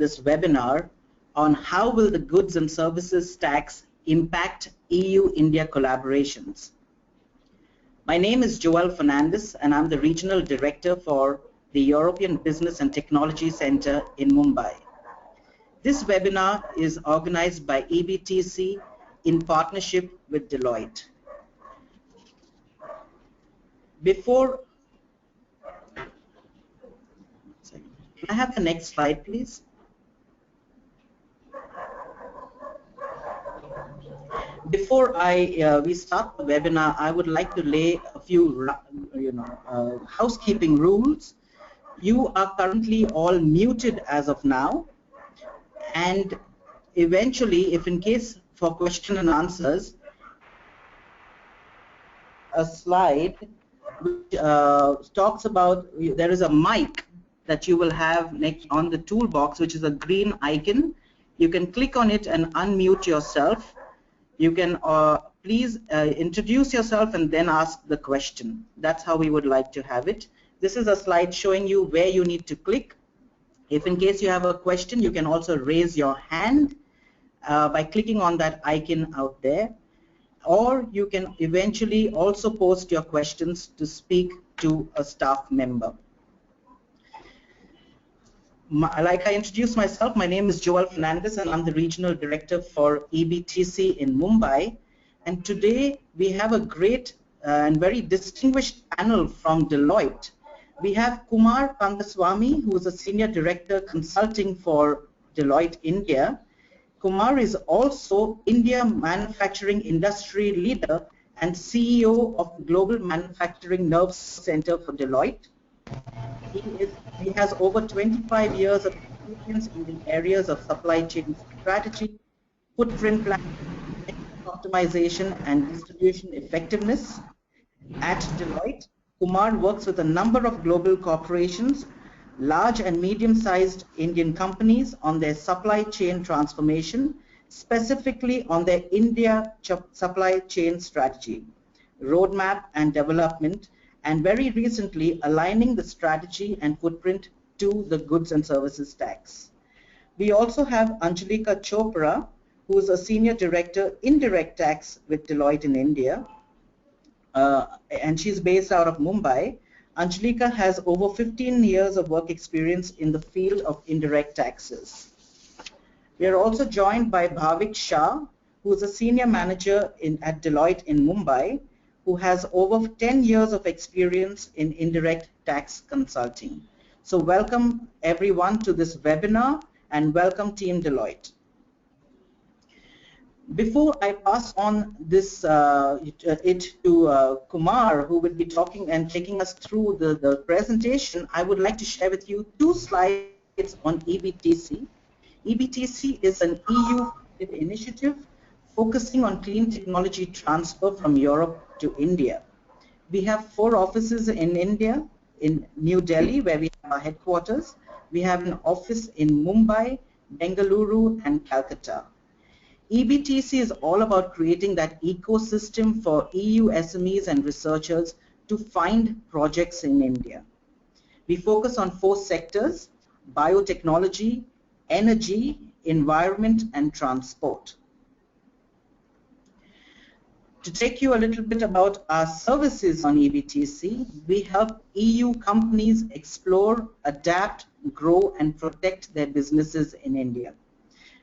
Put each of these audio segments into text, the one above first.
this webinar on how will the goods and services tax impact EU-India collaborations. My name is Joel Fernandez and I'm the Regional Director for the European Business and Technology Center in Mumbai. This webinar is organized by EBTC in partnership with Deloitte. Before, can I have the next slide, please? Before we start the webinar, I would like to lay a few, housekeeping rules. You are currently all muted as of now, and eventually, if in case for question and answers, a slide which talks about, there is a mic that you will have next on the toolbox, which is a green icon. You can click on it and unmute yourself. You can please introduce yourself and then ask the question. That's how we would like to have it. This is a slide showing you where you need to click. If in case you have a question, you can also raise your hand by clicking on that icon out there. Or you can eventually also post your questions to speak to a staff member. Like I introduced myself, my name is Joel Fernandez and I'm the Regional Director for EBTC in Mumbai. And today we have a great and very distinguished panel from Deloitte. We have Kumar Kandaswamy, who is a Senior Director Consulting for Deloitte India. Kumar is also India Manufacturing Industry Leader and CEO of the Global Manufacturing Nerve Center for Deloitte. He has over 25 years of experience in the areas of supply chain strategy, footprint planning, optimization, and distribution effectiveness. At Deloitte, Kumar works with a number of global corporations, large and medium-sized Indian companies on their supply chain transformation, specifically on their India supply chain strategy, roadmap and development, and very recently aligning the strategy and footprint to the goods and services tax. We also have Anjalika Chopra, who is a Senior Director Indirect Tax with Deloitte in India, and she's based out of Mumbai. Anjalika has over 15 years of work experience in the field of indirect taxes. We are also joined by Bhavik Shah, who is a Senior Manager at Deloitte in Mumbai, who has over 10 years of experience in indirect tax consulting. So welcome everyone to this webinar and welcome Team Deloitte. Before I pass on this to Kumar, who will be talking and taking us through the presentation, I would like to share with you two slides on EBTC. EBTC is an EU initiative focusing on clean technology transfer from Europe to India. We have 4 offices in India, in New Delhi, where we have our headquarters. We have an office in Mumbai, Bengaluru, and Calcutta. EBTC is all about creating that ecosystem for EU SMEs and researchers to find projects in India. We focus on 4 sectors: biotechnology, energy, environment, and transport. To take you a little bit about our services on EBTC, we help EU companies explore, adapt, grow, and protect their businesses in India.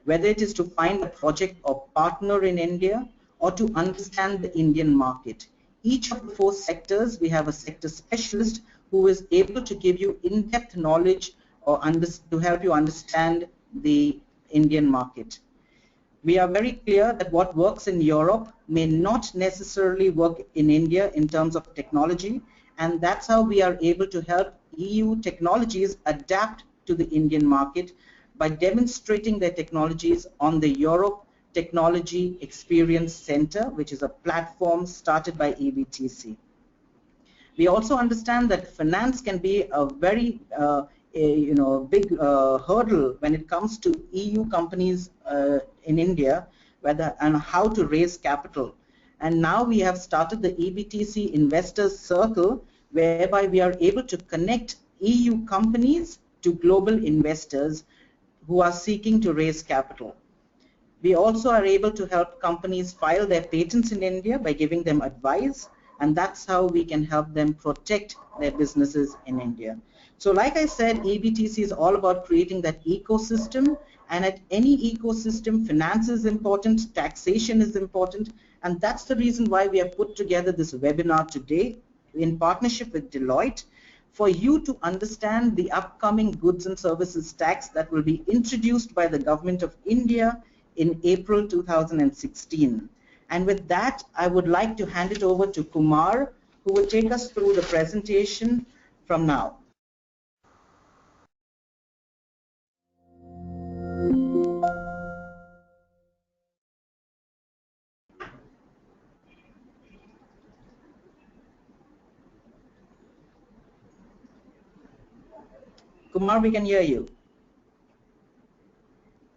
Whether it is to find a project or partner in India or to understand the Indian market. Each of the 4 sectors, we have a sector specialist who is able to give you in-depth knowledge or to help you understand the Indian market. We are very clear that what works in Europe may not necessarily work in India in terms of technology, and that's how we are able to help EU technologies adapt to the Indian market by demonstrating their technologies on the Europe Technology Experience Center, which is a platform started by EBTC. We also understand that finance can be a very big hurdle when it comes to EU companies in India, and how to raise capital. And now we have started the EBTC Investors Circle, whereby we are able to connect EU companies to global investors who are seeking to raise capital. We also are able to help companies file their patents in India by giving them advice, and that's how we can help them protect their businesses in India. So like I said, ABTC is all about creating that ecosystem, and at any ecosystem, finance is important, taxation is important, and that's the reason why we have put together this webinar today in partnership with Deloitte for you to understand the upcoming goods and services tax that will be introduced by the government of India in April 2016. And with that, I would like to hand it over to Kumar, who will take us through the presentation from now. Kumar, we can hear you.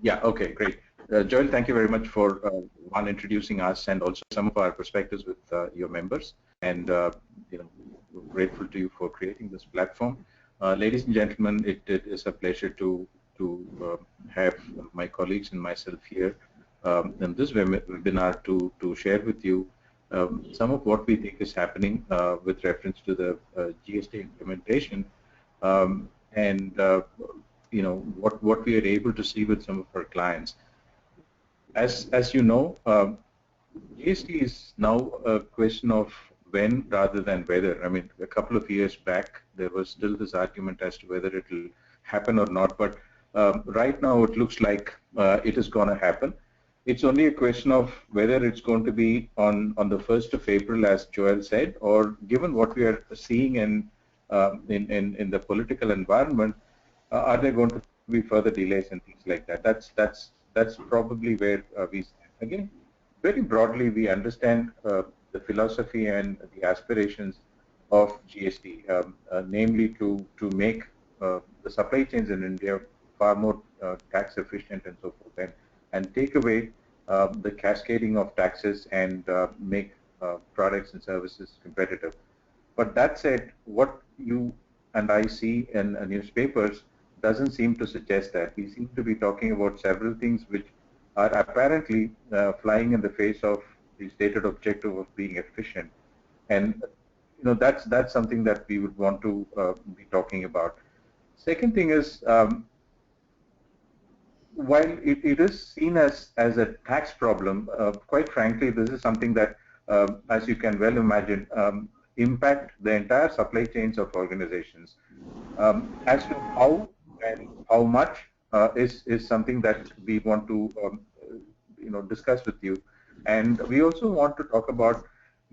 Yeah, okay, great. Joel, thank you very much for one, introducing us and also some of our perspectives with your members, and you know, we're grateful to you for creating this platform. Ladies and gentlemen, it is a pleasure to have my colleagues and myself here in this webinar to share with you some of what we think is happening with reference to the GST implementation, and you know, what we are able to see with some of our clients. As you know, GST is now a question of when rather than whether. I mean, a couple of years back, there was still this argument as to whether it will happen or not, but right now it looks like it is going to happen. It's only a question of whether it's going to be on the 1st of April, as Joel said, or given what we are seeing in the political environment, are there going to be further delays and things like that? That's probably where we again, very broadly, we understand the philosophy and the aspirations of GST, namely to make the supply chains in India far more tax efficient and so forth, and take away the cascading of taxes and make products and services competitive. But that said, what you and I see in newspapers doesn't seem to suggest that. We seem to be talking about several things which are apparently flying in the face of the stated objective of being efficient, and you know, that's something that we would want to be talking about. Second thing is, while it is seen as a tax problem, quite frankly, this is something that, as you can well imagine, impact the entire supply chains of organizations. As to how and how much is something that we want to you know, discuss with you, and we also want to talk about,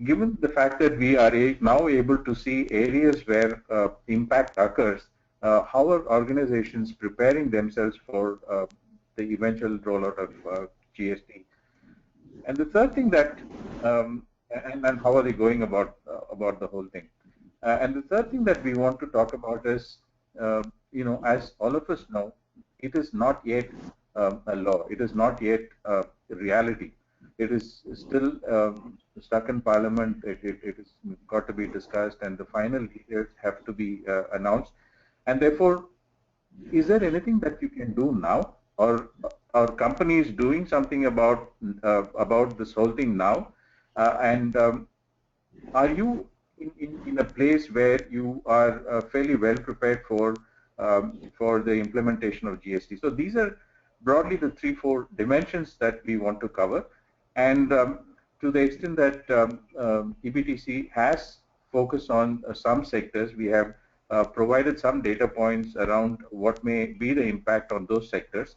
given the fact that we are now able to see areas where impact occurs, how are organizations preparing themselves for the eventual rollout of GST? And the third thing that, and how are they going about the whole thing? And the third thing that we want to talk about is, you know, as all of us know, it is not yet a law. It is not yet a reality. It is still stuck in Parliament. It has got to be discussed, and the final details have to be announced. And therefore, is there anything that you can do now, or are companies doing something about this whole thing now? And are you in a place where you are fairly well prepared for the implementation of GST? So these are broadly the 3-4 dimensions that we want to cover, and to the extent that EBTC has focused on some sectors, we have provided some data points around what may be the impact on those sectors,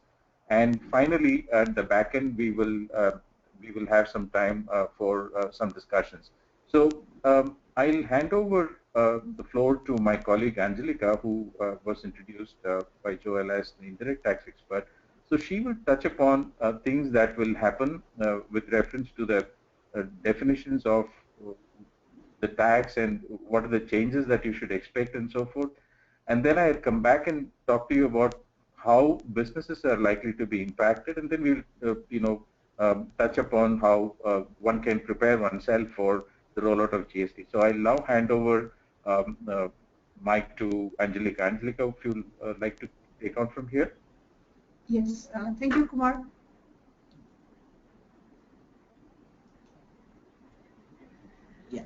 and finally at the back end we will have some time for some discussions. So I'll hand over the floor to my colleague Angelica, who was introduced by Joel as the indirect tax expert. So she will touch upon things that will happen with reference to the definitions of the tax and what are the changes that you should expect and so forth. And then I'll come back and talk to you about how businesses are likely to be impacted, and then we'll you know, touch upon how one can prepare oneself for the rollout of GST. So I'll now hand over mic to Angelica. Angelica, if you'd like to take on from here. Yes, thank you, Kumar. Yeah.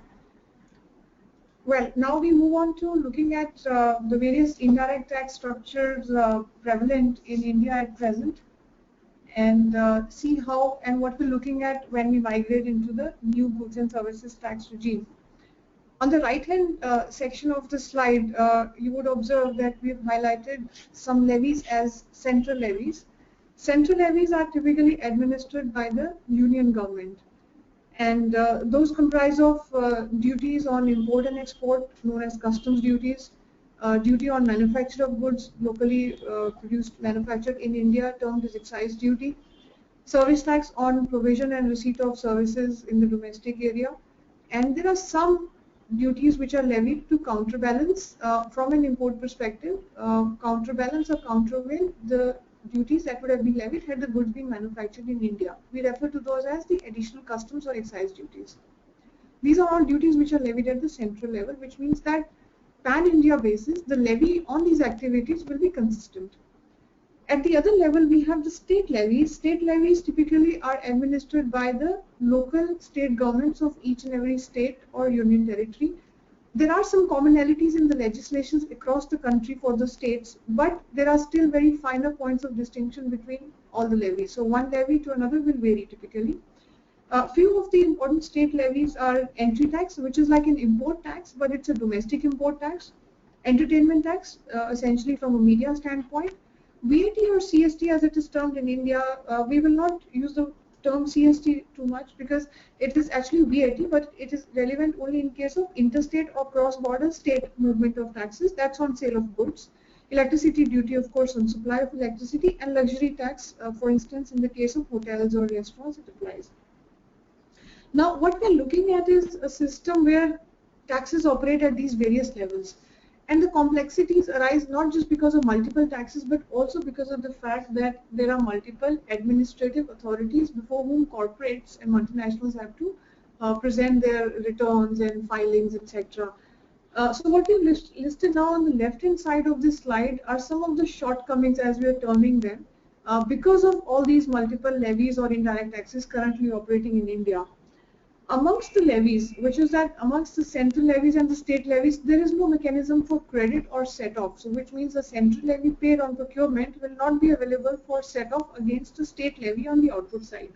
Well, now we move on to looking at the various indirect tax structures prevalent in India at present, and see how and what we're looking at when we migrate into the new goods and services tax regime. On the right-hand section of the slide, you would observe that we've highlighted some levies as central levies. Central levies are typically administered by the union government, and those comprise of duties on import and export known as customs duties, duty on manufacture of goods locally produced manufactured in India termed as excise duty, service tax on provision and receipt of services in the domestic area, and there are some duties which are levied to counterbalance from an import perspective, counterbalance or countervail the duties that would have been levied had the goods been manufactured in India. We refer to those as the additional customs or excise duties. These are all duties which are levied at the central level, which means that pan-India basis, the levy on these activities will be consistent. At the other level, we have the state levies. State levies typically are administered by the local state governments of each and every state or union territory. There are some commonalities in the legislations across the country for the states, but there are still very finer points of distinction between all the levies. So one levy to another will vary typically. A few of the important state levies are entry tax, which is like an import tax, but it's a domestic import tax. Entertainment tax, essentially from a media standpoint. VAT or CST as it is termed in India, we will not use the term CST too much because it is actually VAT, but it is relevant only in case of interstate or cross-border state movement of taxes. That's on sale of goods. Electricity duty, of course, on supply of electricity, and luxury tax, for instance, in the case of hotels or restaurants, it applies. Now, what we're looking at is a system where taxes operate at these various levels. And the complexities arise not just because of multiple taxes, but also because of the fact that there are multiple administrative authorities before whom corporates and multinationals have to present their returns and filings, etc. So what we've listed now on the left-hand side of this slide are some of the shortcomings, as we are terming them, because of all these multiple levies or indirect taxes currently operating in India. Amongst the levies, which is that amongst the central levies and the state levies, there is no mechanism for credit or set-off. So which means the central levy paid on procurement will not be available for set-off against the state levy on the output side.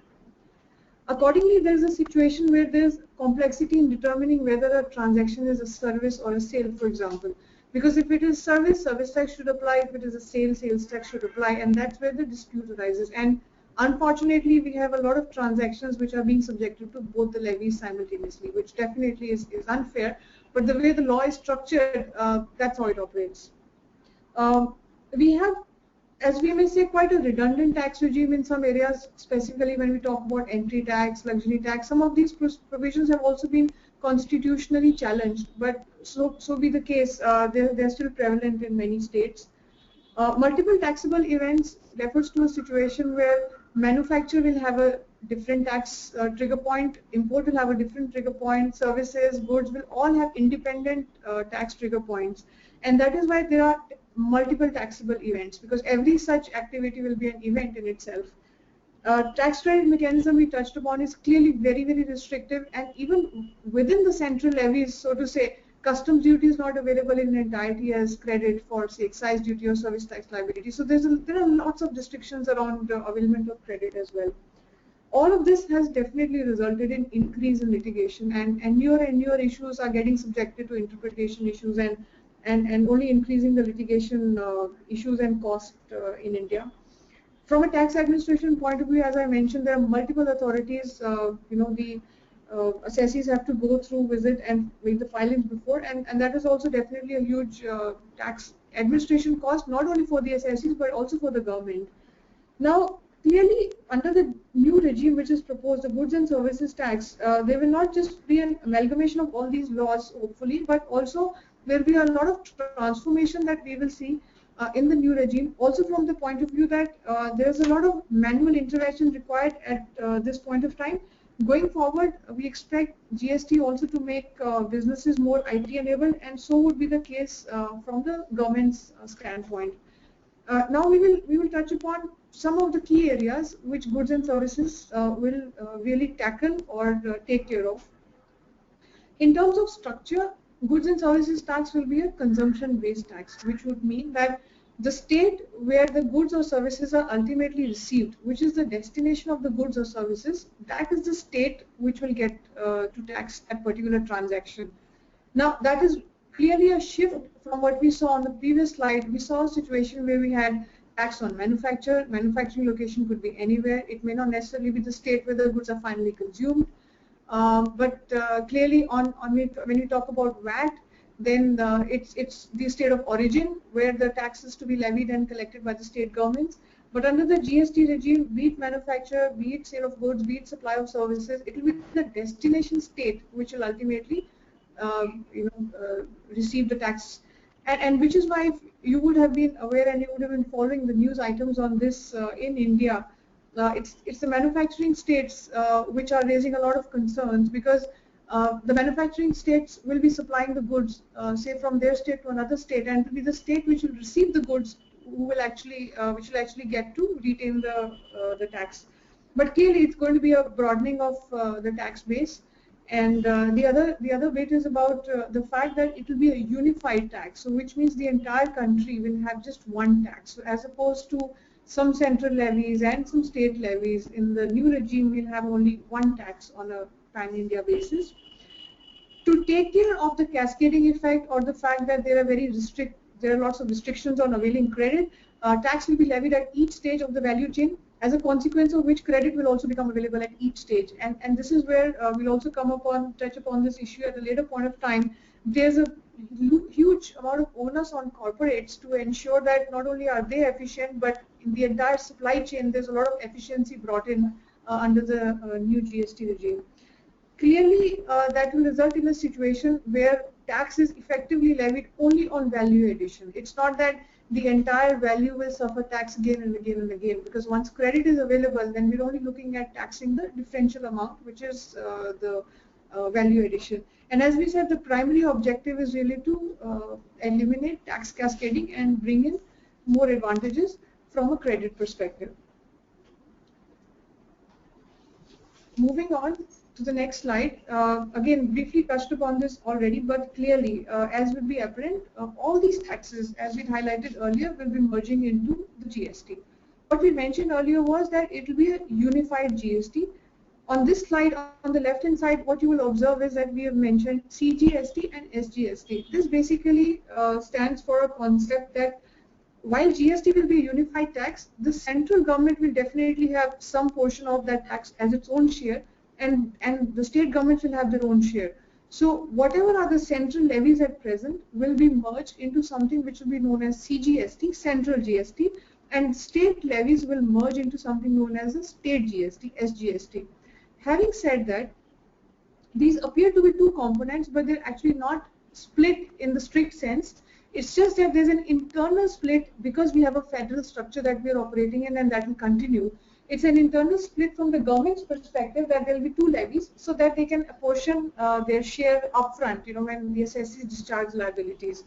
Accordingly, there is a situation where there is complexity in determining whether a transaction is a service or a sale, for example. Because if it is service, service tax should apply. If it is a sale, sales tax should apply. And that's where the dispute arises. And unfortunately, we have a lot of transactions which are being subjected to both the levies simultaneously, which definitely is unfair. But the way the law is structured, that's how it operates. We have, as we may say, quite a redundant tax regime in some areas, specifically when we talk about entry tax, luxury tax. Some of these provisions have also been constitutionally challenged, but so be the case, they're still prevalent in many states. Multiple taxable events refers to a situation where manufacturer will have a different tax trigger point, import will have a different trigger point, services, goods will all have independent tax trigger points. And that is why there are multiple taxable events, because every such activity will be an event in itself. Tax credit mechanism we touched upon is clearly very, very restrictive, and even within the central levies, so to say, customs duty is not available in entirety as credit for, say, excise duty or service tax liability. So there are lots of restrictions around the availment of credit as well. All of this has definitely resulted in increase in litigation, and newer issues are getting subjected to interpretation issues and only increasing the litigation issues and cost in India. From a tax administration point of view, as I mentioned, there are multiple authorities. The assessees have to go through, visit, and make the filings before, and that is also definitely a huge tax administration cost, not only for the assessees but also for the government. Now, clearly, under the new regime which is proposed, the goods and services tax, there will not just be an amalgamation of all these laws, hopefully, but also there will be a lot of transformation that we will see in the new regime, also from the point of view that there is a lot of manual intervention required at this point of time. Going forward, we expect GST also to make businesses more IT enabled, and so would be the case from the government's standpoint. Now we will touch upon some of the key areas which goods and services will really tackle or take care of. In terms of structure, goods and services tax will be a consumption-based tax, which would mean that the state where the goods or services are ultimately received, which is the destination of the goods or services, that is the state which will get to tax a particular transaction. Now, that is clearly a shift from what we saw on the previous slide. We saw a situation where we had tax on manufacture. Manufacturing location could be anywhere. It may not necessarily be the state where the goods are finally consumed. But clearly, when you talk about VAT, then it's the state of origin where the tax is to be levied and collected by the state governments. But under the GST regime, be it manufacture, be it sale of goods, be it supply of services, it will be the destination state which will ultimately receive the tax. And which is why you would have been aware and you would have been following the news items on this in India. It's the manufacturing states which are raising a lot of concerns, because the manufacturing states will be supplying the goods, say from their state to another state, and it will be the state which will receive the goods which will actually get to retain the tax. But clearly, it's going to be a broadening of the tax base. And the other bit is about the fact that it will be a unified tax, so which means the entire country will have just one tax, so as opposed to some central levies and some state levies. In the new regime, we'll have only one tax on a pan-India basis. To take care of the cascading effect or the fact that there are lots of restrictions on availing credit, tax will be levied at each stage of the value chain, as a consequence of which credit will also become available at each stage. And this is where we'll also touch upon this issue at a later point of time. There's a huge amount of onus on corporates to ensure that not only are they efficient, but in the entire supply chain there's a lot of efficiency brought in under the new GST regime. Clearly, that will result in a situation where tax is effectively levied only on value addition. It's not that the entire value will suffer tax again and again and again, because once credit is available, then we're only looking at taxing the differential amount, which is the value addition. And as we said, the primary objective is really to eliminate tax cascading and bring in more advantages from a credit perspective. Moving on to the next slide, again briefly touched upon this already, but clearly as will be apparent, all these taxes, as we highlighted earlier, will be merging into the GST. What we mentioned earlier was that it will be a unified GST. On this slide, on the left hand side, what you will observe is that we have mentioned CGST and SGST. This basically stands for a concept that while GST will be a unified tax, the central government will definitely have some portion of that tax as its own share, and the state governments will have their own share. So whatever are the central levies at present will be merged into something which will be known as CGST, central GST, and state levies will merge into something known as the state GST, SGST. Having said that, these appear to be two components, but they're actually not split in the strict sense. It's just that there's an internal split because we have a federal structure that we're operating in, and that will continue. It's an internal split from the government's perspective that there will be two levies so that they can apportion their share upfront, when the assessees discharge liabilities.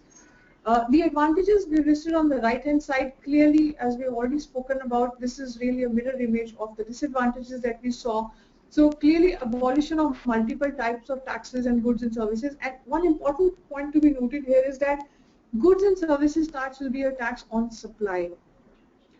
The advantages we listed on the right hand side, clearly, as we've already spoken about, this is really a mirror image of the disadvantages that we saw. So clearly, abolition of multiple types of taxes and goods and services. And one important point to be noted here is that goods and services tax will be a tax on supply.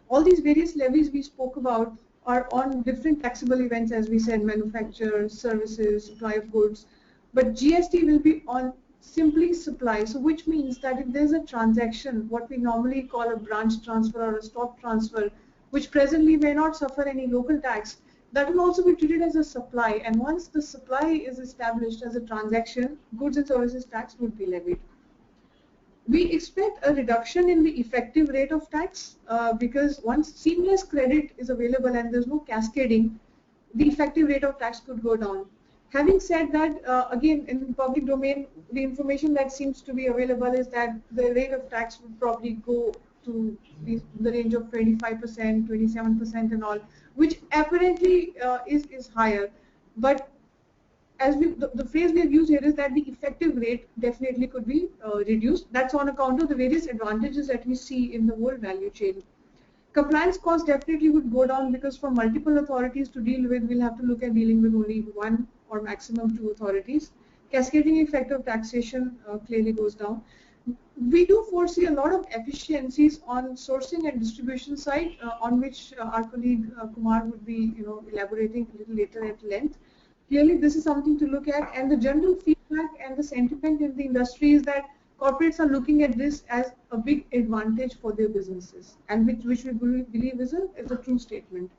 All these various levies we spoke about are on different taxable events, as we said, manufacture, services, supply of goods. But GST will be on simply supply, so which means that if there's a transaction, what we normally call a branch transfer or a stock transfer, which presently may not suffer any local tax, that will also be treated as a supply. And once the supply is established as a transaction, goods and services tax would be levied. We expect a reduction in the effective rate of tax because once seamless credit is available and there's no cascading, the effective rate of tax could go down. Having said that, again, in the public domain, the information that seems to be available is that the rate of tax would probably go to the range of 25%, 27% and all, which apparently is higher. But as the phrase we have used here is that the effective rate definitely could be reduced. That's on account of the various advantages that we see in the whole value chain. Compliance costs definitely would go down because for multiple authorities to deal with, we'll have to look at dealing with only one or maximum two authorities. Cascading effect of taxation clearly goes down. We do foresee a lot of efficiencies on sourcing and distribution side, on which our colleague Kumar would be, elaborating a little later at length. Clearly, this is something to look at, and the general feedback and the sentiment in the industry is that corporates are looking at this as a big advantage for their businesses, and which we believe is a true statement.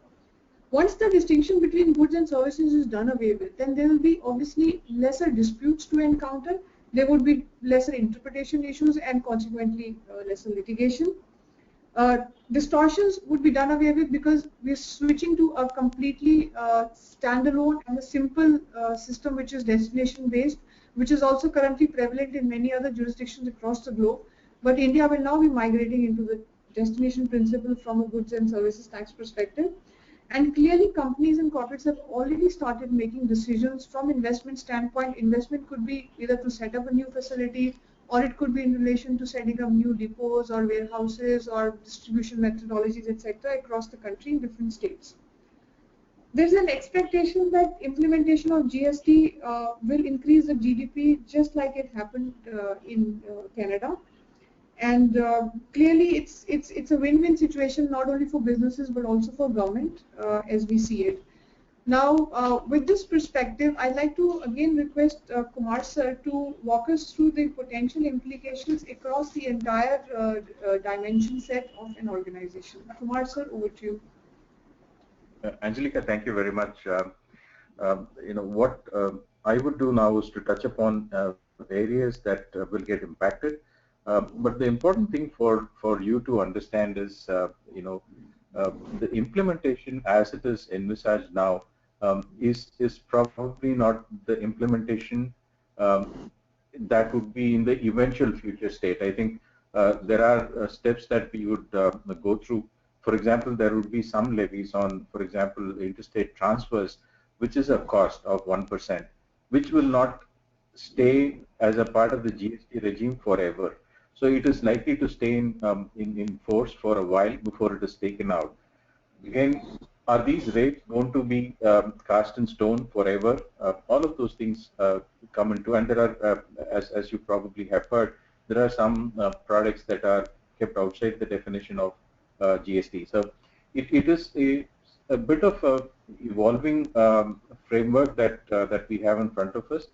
Once the distinction between goods and services is done away with, then there will be obviously lesser disputes to encounter. There would be lesser interpretation issues and consequently lesser litigation. Distortions would be done away with because we're switching to a completely standalone and a simple system which is destination based, which is also currently prevalent in many other jurisdictions across the globe. But India will now be migrating into the destination principle from a goods and services tax perspective. And clearly companies and corporates have already started making decisions from investment standpoint. Investment could be either to set up a new facility, or it could be in relation to setting up new depots or warehouses or distribution methodologies, etc., across the country in different states. There's an expectation that implementation of GST will increase the GDP just like it happened in Canada. And clearly it's a win-win situation not only for businesses but also for government as we see it. Now, with this perspective, I'd like to again request Kumar sir to walk us through the potential implications across the entire dimension set of an organization. Kumar sir, over to you. Angelica, thank you very much. What I would do now is to touch upon areas that will get impacted. But the important thing for you to understand is, the implementation as it is envisaged now is probably not the implementation that would be in the eventual future state. I think there are steps that we would go through. For example, there would be some levies on, for example, interstate transfers, which is a cost of 1%, which will not stay as a part of the GST regime forever. So it is likely to stay in force for a while before it is taken out. Again, are these rates going to be cast in stone forever? All of those things come into, and there are, as you probably have heard, there are some products that are kept outside the definition of GST. So it is a bit of a evolving framework that we have in front of us,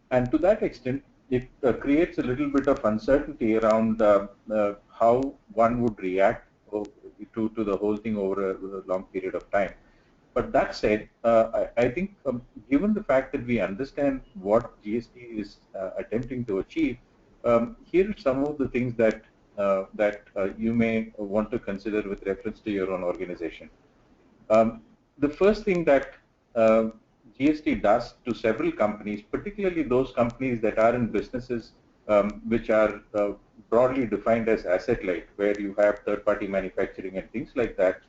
and to that extent, it creates a little bit of uncertainty around how one would react to the whole thing over a long period of time. But that said, I think given the fact that we understand what GST is attempting to achieve, here are some of the things that you may want to consider with reference to your own organization. The first thing that GST does to several companies, particularly those companies that are in businesses which are broadly defined as asset-light, where you have third-party manufacturing and things like that,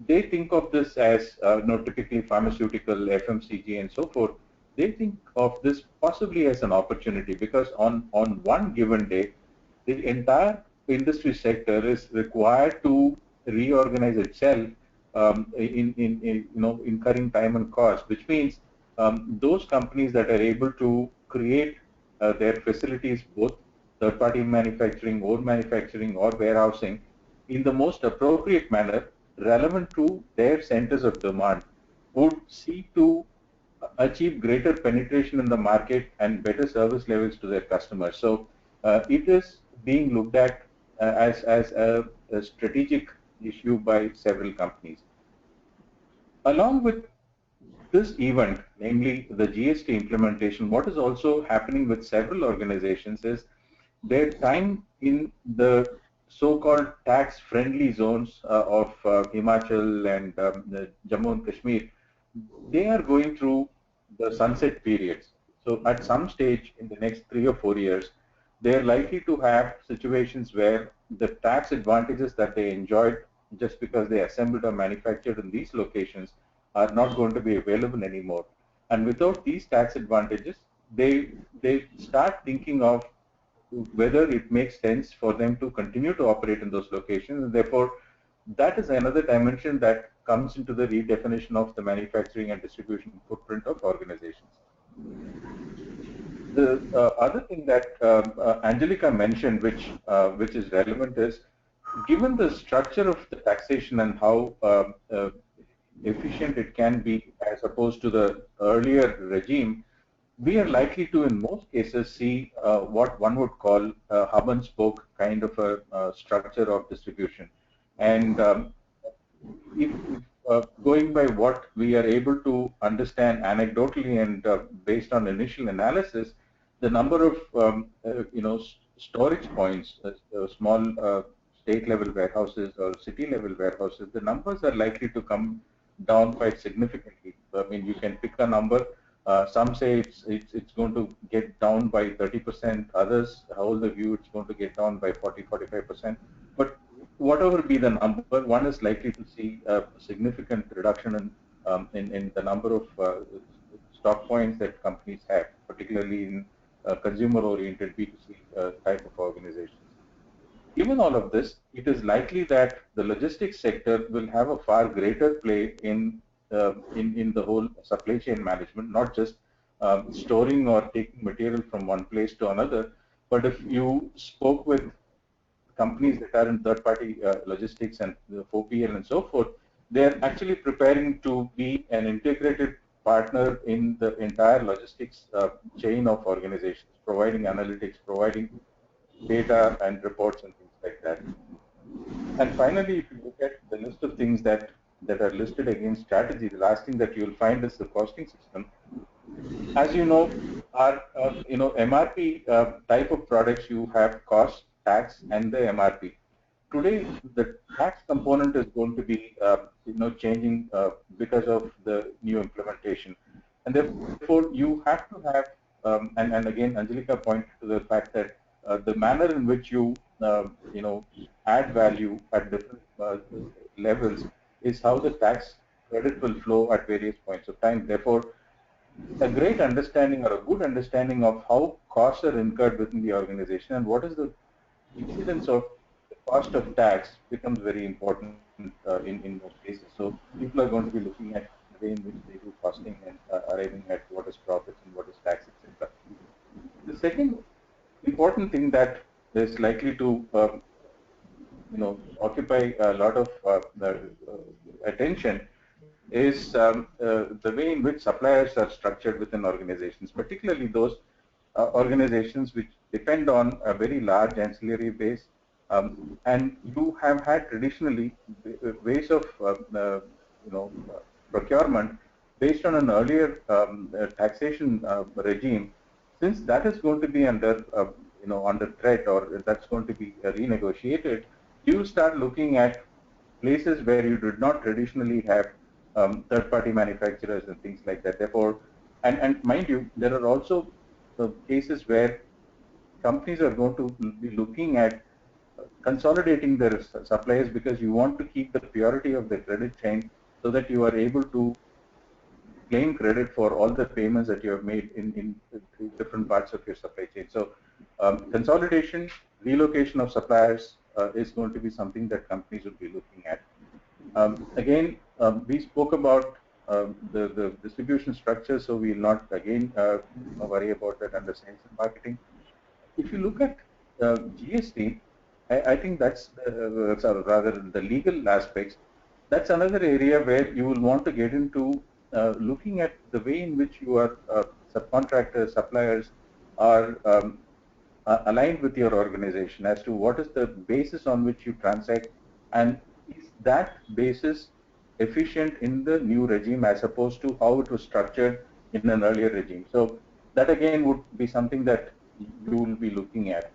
they think of this as, typically pharmaceutical, FMCG, and so forth. They think of this possibly as an opportunity because on one given day, the entire industry sector is required to reorganize itself incurring time and cost, which means those companies that are able to create their facilities, both third-party manufacturing, own manufacturing, or warehousing, in the most appropriate manner, relevant to their centers of demand, would seek to achieve greater penetration in the market and better service levels to their customers. So it is being looked at as a strategic issue by several companies. Along with this event, namely the GST implementation, what is also happening with several organizations is their time in the so-called tax-friendly zones of Himachal and the Jammu and Kashmir, they are going through the sunset periods. So at some stage in the next 3 or 4 years, they are likely to have situations where the tax advantages that they enjoyed just because they assembled or manufactured in these locations are not going to be available anymore. And without these tax advantages, they start thinking of whether it makes sense for them to continue to operate in those locations, and therefore that is another dimension that comes into the redefinition of the manufacturing and distribution footprint of organizations. The other thing that Angelica mentioned, which is relevant, is given the structure of the taxation and how efficient it can be as opposed to the earlier regime, we are likely to, in most cases, see what one would call a hub and spoke kind of a structure of distribution. And if going by what we are able to understand anecdotally and based on initial analysis, the number of storage points, small state-level warehouses or city-level warehouses, the numbers are likely to come down quite significantly. I mean, you can pick a number. Some say it's going to get down by 30%. Others hold the view it's going to get down by 40-45%. But whatever be the number, one is likely to see a significant reduction in the number of stock points that companies have, particularly in consumer-oriented B2C type of organizations. Given all of this, it is likely that the logistics sector will have a far greater play in the whole supply chain management, not just storing or taking material from one place to another. But if you spoke with companies that are in third-party logistics and 4PL and so forth, they're actually preparing to be an integrated partner in the entire logistics chain of organizations, providing analytics, providing data and reports and things like that. And finally, if you look at the list of things that are listed against strategy, the last thing that you'll find is the costing system. As you know, our MRP type of products, you have cost, tax, and the MRP. Today, the tax component is going to be changing because of the new implementation, and therefore you have to have and again, Angelica pointed to the fact that the manner in which you add value at different levels is how the tax credit will flow at various points of time. Therefore, a great understanding or a good understanding of how costs are incurred within the organization and what is the incidence of the cost of tax becomes very important in most cases. So people are going to be looking at the way in which they do costing and arriving at what is profits and what is tax, etc. The second important thing that is likely to occupy a lot of attention is the way in which suppliers are structured within organizations, particularly those organizations which depend on a very large ancillary base, and you have had traditionally ways of procurement based on an earlier taxation regime. Since that is going to be under under threat, or that's going to be renegotiated, you start looking at places where you did not traditionally have third-party manufacturers and things like that. Therefore, and mind you, there are also cases where companies are going to be looking at consolidating their suppliers because you want to keep the purity of the credit chain so that you are able to claim credit for all the payments that you have made in different parts of your supply chain. So consolidation, relocation of suppliers is going to be something that companies will be looking at. Again, we spoke about the distribution structure, so we will not again worry about that under sales and marketing. If you look at GST, I think that's rather the legal aspects. That's another area where you will want to get into looking at the way in which your subcontractors, suppliers are aligned with your organization as to what is the basis on which you transact, and is that basis efficient in the new regime as opposed to how it was structured in an earlier regime. So that again would be something that you will be looking at.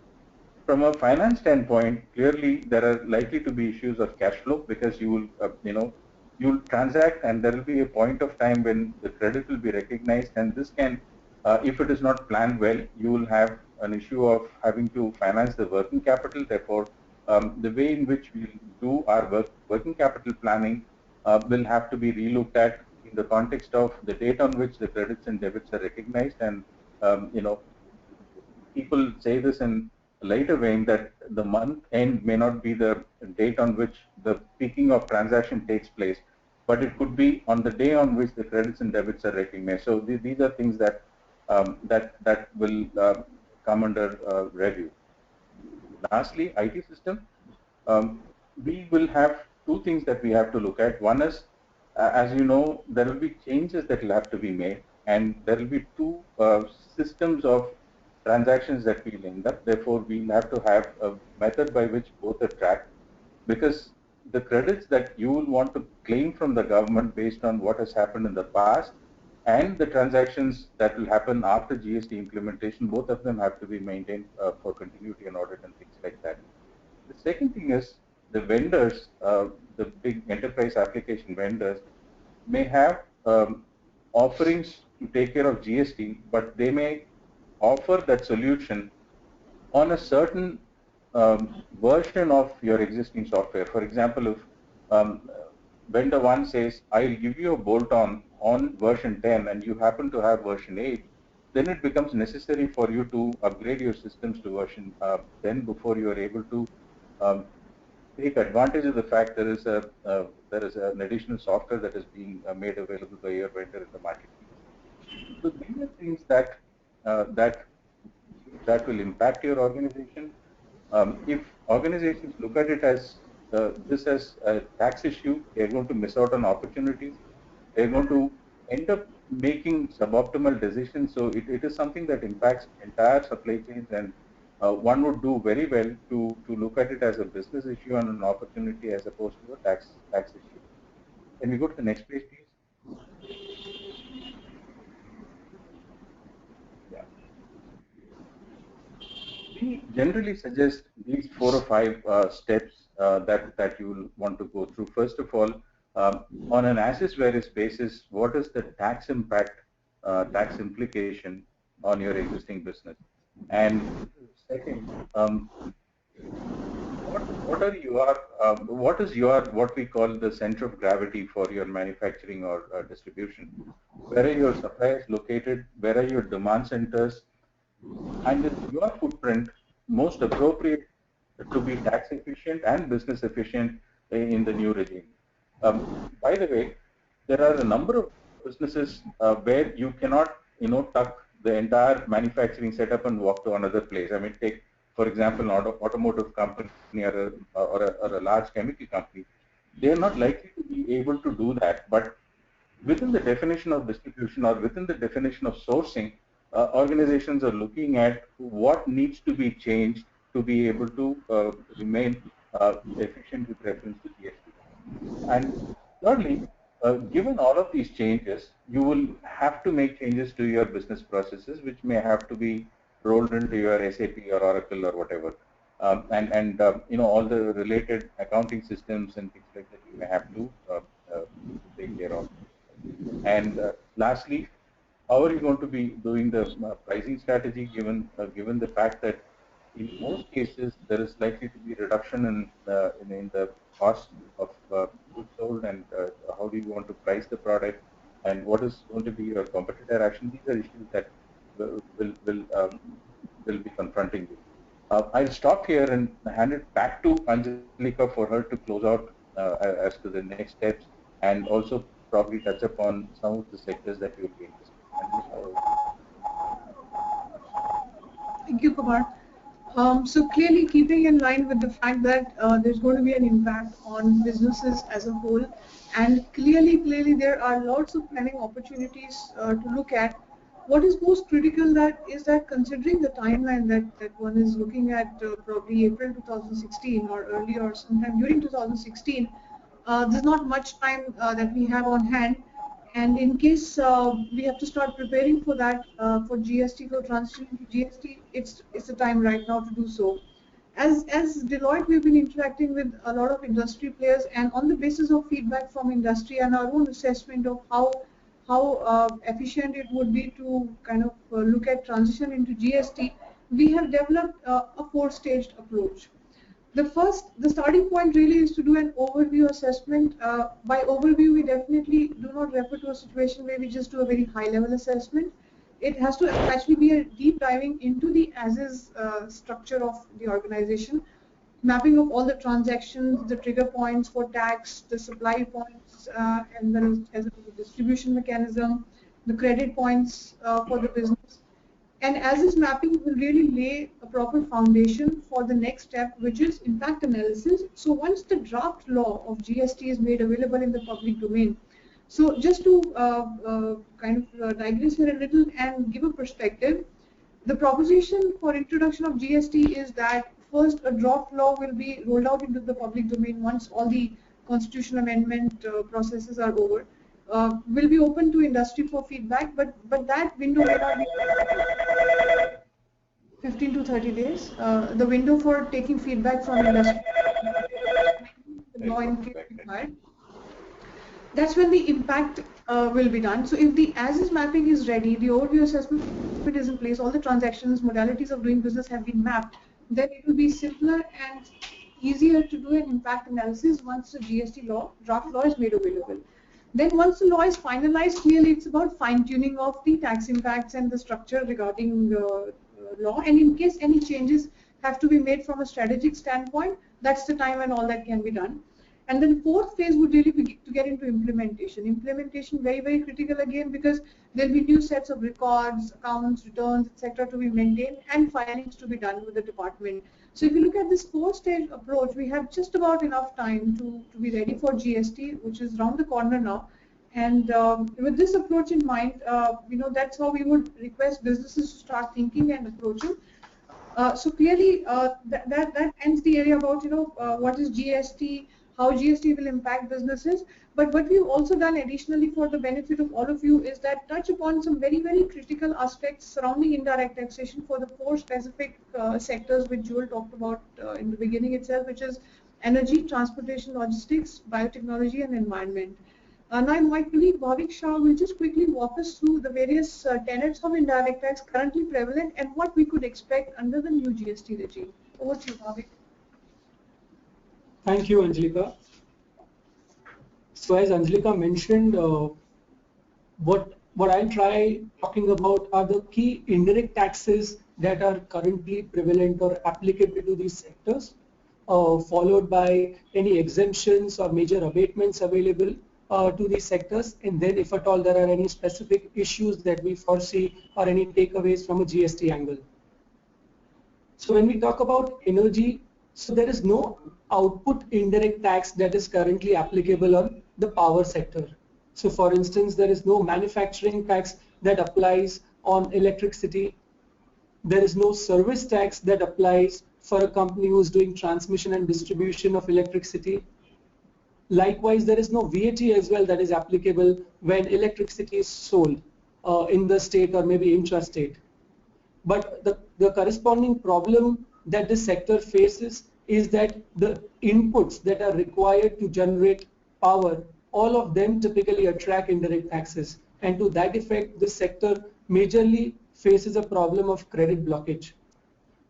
From a finance standpoint, clearly there are likely to be issues of cash flow because you will you'll transact and there will be a point of time when the credit will be recognized, and this can if it is not planned well, you will have an issue of having to finance the working capital. Therefore, the way in which we do our working capital planning will have to be relooked at in the context of the date on which the credits and debits are recognized. And people say this in lighter vein that the month end may not be the date on which the peaking of transaction takes place, but it could be on the day on which the credits and debits are recognized. So these are things that that will come under review. Lastly, IT system. We will have two things that we have to look at. One is, as you know, there will be changes that will have to be made, and there will be two systems of transactions that we'll end up. Therefore, we'll have to have a method by which both are tracked, because the credits that you will want to claim from the government based on what has happened in the past and the transactions that will happen after GST implementation, both of them have to be maintained for continuity and audit and things like that. The second thing is the vendors, the big enterprise application vendors, may have offerings to take care of GST, but they may offer that solution on a certain version of your existing software. For example, if vendor 1 says, I'll give you a bolt-on on version 10 and you happen to have version 8, then it becomes necessary for you to upgrade your systems to version 10 before you are able to take advantage of the fact there is an additional software that is being made available by your vendor in the market. So these are things that that will impact your organization. If organizations look at it as this as a tax issue, they're going to miss out on opportunities. They're going to end up making suboptimal decisions. So it is something that impacts entire supply chains, and one would do very well to look at it as a business issue and an opportunity as opposed to a tax issue. Can we go to the next page, please? Yeah. We generally suggest these 4 or 5 steps that you will want to go through. First of all, on an as-is-where-is basis, what is the tax impact, tax implication on your existing business? And second, what is your what we call the center of gravity for your manufacturing or distribution? Where are your suppliers located? Where are your demand centers? And is your footprint most appropriate to be tax efficient and business efficient in the new regime? By the way, there are a number of businesses where you cannot, tuck the entire manufacturing setup and walk to another place. I mean, take, for example, an automotive company or a large chemical company. They are not likely to be able to do that. But within the definition of distribution or within the definition of sourcing, organizations are looking at what needs to be changed to be able to remain efficient with reference to GST. And thirdly, given all of these changes, you will have to make changes to your business processes, which may have to be rolled into your SAP or Oracle or whatever, and all the related accounting systems and things like that you may have to take care of. And lastly, how are you going to be doing the pricing strategy given the fact that in most cases there is likely to be reduction in the cost of goods sold, and how do you want to price the product, and what is going to be your competitor action? These are issues that will be confronting you. I'll stop here and hand it back to Anjalika for her to close out as to the next steps, and also probably touch upon some of the sectors that you'll be interested in. Thank you, Kumar. So clearly keeping in line with the fact that there's going to be an impact on businesses as a whole, and clearly there are lots of planning opportunities to look at. What is most critical is that considering the timeline that one is looking at, probably April 2016 or early or sometime during 2016, there's not much time that we have on hand. And in case we have to start preparing for that, for GST, for transition to GST, it's the time right now to do so. As Deloitte, we've been interacting with a lot of industry players, and on the basis of feedback from industry and our own assessment of how efficient it would be to kind of look at transition into GST, we have developed a 4-staged approach. The starting point really is to do an overview assessment. By overview, we definitely do not refer to a situation where we just do a very high-level assessment. it has to actually be a deep diving into the as-is structure of the organization, mapping of all the transactions, the trigger points for tax, the supply points, and then as a distribution mechanism, the credit points for the business. And as this mapping will really lay a proper foundation for the next step, which is impact analysis. So once the draft law of GST is made available in the public domain, so just to digress here a little and give a perspective, the proposition for introduction of GST is that first a draft law will be rolled out into the public domain once all the constitutional amendment processes are over. Will be open to industry for feedback, but that window may not be 15 to 30 days. The window for taking feedback from industry, the law in case required. That's when the impact will be done. So if the as-is mapping is ready, the overview assessment is in place, all the transactions, modalities of doing business have been mapped, then it will be simpler and easier to do an impact analysis once the GST law, draft law is made available. Then once the law is finalized, clearly it's about fine-tuning of the tax impacts and the structure regarding law. And in case any changes have to be made from a strategic standpoint, that's the time when all that can be done. And then fourth phase would really be to get into implementation. Implementation very, very critical again, because there'll be new sets of records, accounts, returns, etc. to be maintained and filings to be done with the department. So if you look at this four-stage approach, we have just about enough time to be ready for GST, which is around the corner now. And with this approach in mind, that's how we would request businesses to start thinking and approaching. So clearly, that ends the area about what is GST, how GST will impact businesses. But what we've also done additionally for the benefit of all of you is that touch upon some very, very critical aspects surrounding indirect taxation for the four specific sectors which Joel talked about in the beginning itself, which is energy, transportation, logistics, biotechnology, and environment. Now my colleague Bhavik Shah will just quickly walk us through the various tenets of indirect tax currently prevalent and what we could expect under the new GST regime. Over to you, Bhavik. Thank you, Anjalika. So as Anjalika mentioned, what I'll try talking about are the key indirect taxes that are currently prevalent or applicable to these sectors, followed by any exemptions or major abatements available to these sectors, and then if at all there are any specific issues that we foresee or any takeaways from a GST angle. So when we talk about energy, so there is no output indirect tax that is currently applicable on the power sector. So for instance, there is no manufacturing tax that applies on electricity. There is no service tax that applies for a company who is doing transmission and distribution of electricity. Likewise, there is no VAT as well that is applicable when electricity is sold in the state or maybe intrastate. But the corresponding problem that this sector faces is that the inputs that are required to generate power, all of them typically attract indirect taxes. And to that effect, this sector majorly faces a problem of credit blockage.